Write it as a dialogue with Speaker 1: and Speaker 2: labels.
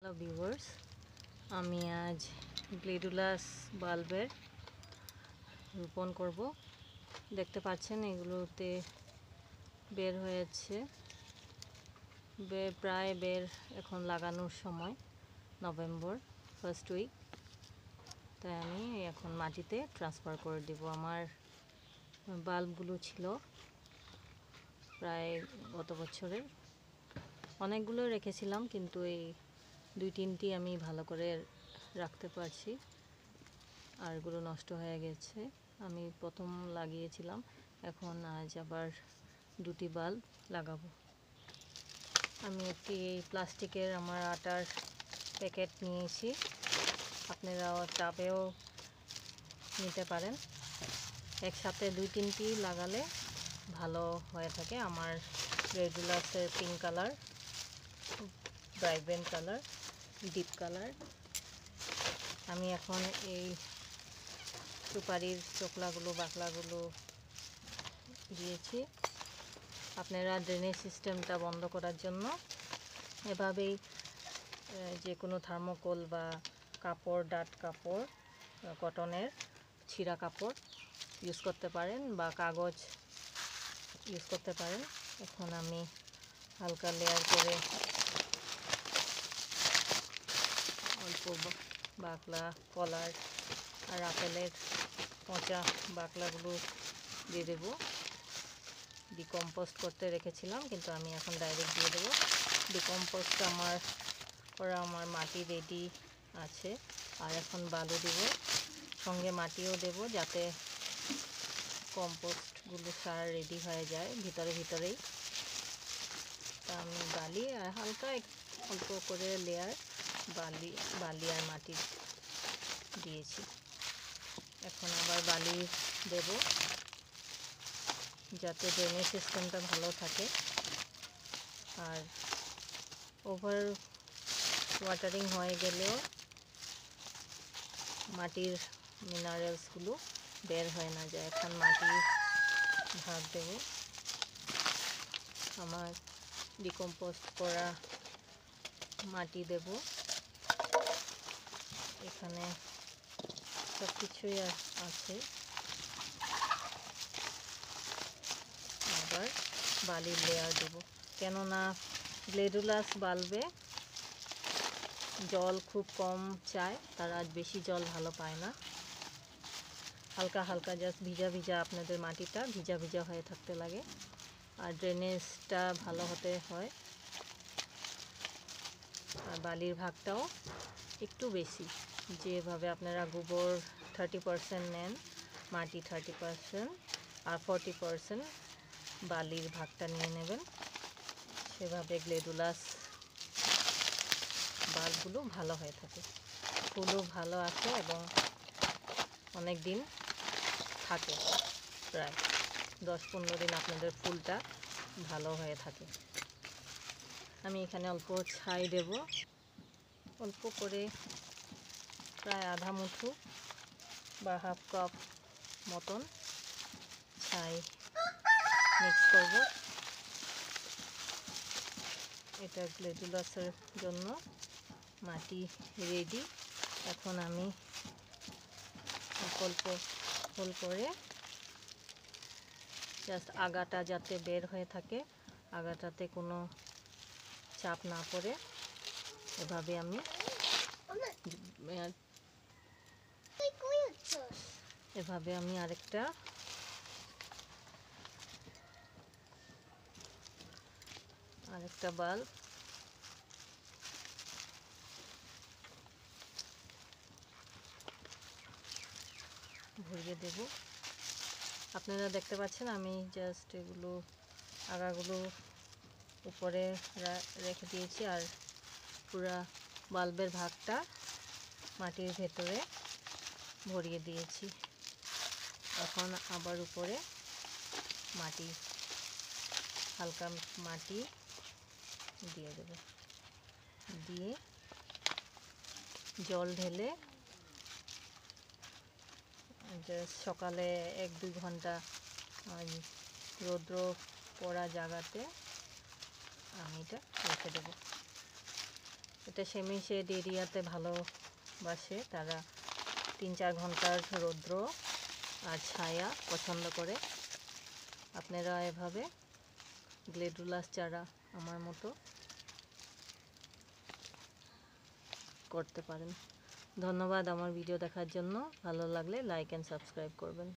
Speaker 1: Hello viewers, আমি আজ গ্লেডুলাস বাল্বের রোপণ করব। দেখতে পাচ্ছেন এগুলোতে বের হয়েছে, প্রায় বের এখন লাগানোর সময়, নভেম্বর ফার্স্ট উইক। তাই আমি এখন মাটিতে ট্রান্সফার করে দেব। আমার বাল্বগুলো ছিল প্রায় গত বছরের, অনেকগুলো রেখেছিলাম, কিন্তু এই 2-3টি আমি ভালো করে রাখতে পারছি, আরগুলো নষ্ট হয়ে গেছে। আমি প্রথম লাগিয়েছিলাম, এখন আজ আবার 2টি বাল্ব লাগাবো। আমি একটি প্লাস্টিকের আমার আটার প্যাকেট নিয়েছি, আপনারা টাবেও নিতে পারেন। একসাথে 2-3টি লাগালে ভালো হয়ে থাকে। আমার গ্লেডুলাসের pink colour, vibrant colour, deep colour. আমি এখন এই সুপারির চোকলাগুলো, বাকলাগুলো দিয়েছি। আপনারা ড্রেনেজ সিস্টেমটা বন্ধ করার জন্য এভাবেই যে কোনো থার্মোকোল বা কাপড়, ডাট কাপড়, কটনের ছিঁড়া কাপড় ইউজ করতে পারেন, বা কাগজ ইউজ করতে পারেন। এখন আমি হালকা লেয়ার করে অল্প বাকলা, কলার আর আপেলের পচা বাকলাগুলো দিয়ে দেবো। ডিকম্পোস্ট করতে রেখেছিলাম, কিন্তু আমি এখন ডাইরেক্ট দিয়ে দেবো। ডিকম্পোস্ট আমার মাটি রেডি আছে, আর এখন বালু দেব, সঙ্গে মাটিও দেব, যাতে কম্পোস্টগুলো সার রেডি হয়ে যায় ভিতরেই। তা আমি বালি আর হালকা অল্প করে লেয়ার বালি আর মাটি দিয়েছি। এখন আবার বালি দেব, যাতে ড্রেনেজ সিস্টেমটা ভালো থাকে। আর ওভার ওয়াটারিং হয়ে গেলেও মাটির মিনারেলসগুলো বের হয়ে না যায়। এখন মাটির ভাগ দেব। আমার ডিকম্পোস্ট করা মাটি দেব। এখানে সব কিছুই আছে। আবার বালির লেয়ার দেব, কেননা গ্লেডুলাস বাল্বে জল খুব কম চায়, তারা বেশি জল ভালো পায় না। হালকা হালকা জাস্ট ভিজা আপনাদের মাটিটা ভিজা হয়ে থাকতে লাগে, আর ড্রেনেজটা ভালো হতে হয়। আর বালির ভাগটাও একটু বেশি, যেভাবে আপনারা গোবর 30% নেন, মাটি 30%, আর 40% বালির ভাগটা নিয়ে নেবেন। সেভাবে গ্লেডুলাস বাল্বগুলো ভালো হয়ে থাকে, ফুলও ভালো আসে এবং অনেক দিন থাকে, প্রায় 10-15 দিন আপনাদের ফুলটা ভালো হয়ে থাকে। আমি এখানে অল্প ছাই দেব, অল্প করে, প্রায় আধা মুঠো বা হাফ কাপ মতন ছাই মিক্স করব। এটা গ্লেডুলাসের জন্য মাটি রেডি। এখন আমি অল্প হোল করে জাস্ট আগাটা যাতে বের হয়ে থাকে, আগাটাতে কোনো চাপ না পড়ে, এভাবে আমি আরেকটা বাল্ব ভরিয়ে দেব। আপনারা দেখতে পাচ্ছেন আমি জাস্ট এগুলো আগাগুলো উপরে রেখে দিয়েছি, আর পুরা বাল্বের ভাগটা মাটির ভেতরে ভরিয়ে দিয়েছি। এখন আবার উপরে হালকা মাটি দিয়ে দেব, দিয়ে জল ঢেলে সকালে 1-2 ঘন্টা রৌদ্র পড়া জায়গাতে আমি এটা রেখে দেব। এটা সেমি শেড এরিয়াতে ভালোবাসে, তারা 3-4 ঘন্টার রৌদ্র আর ছায়া পছন্দ করে। আপনারা এভাবে গ্লেডুলাস চারা আমার মতো করতে পারেন। ধন্যবাদ আমার ভিডিও দেখার জন্য। ভালো লাগলে লাইক অ্যান্ড সাবস্ক্রাইব করবেন।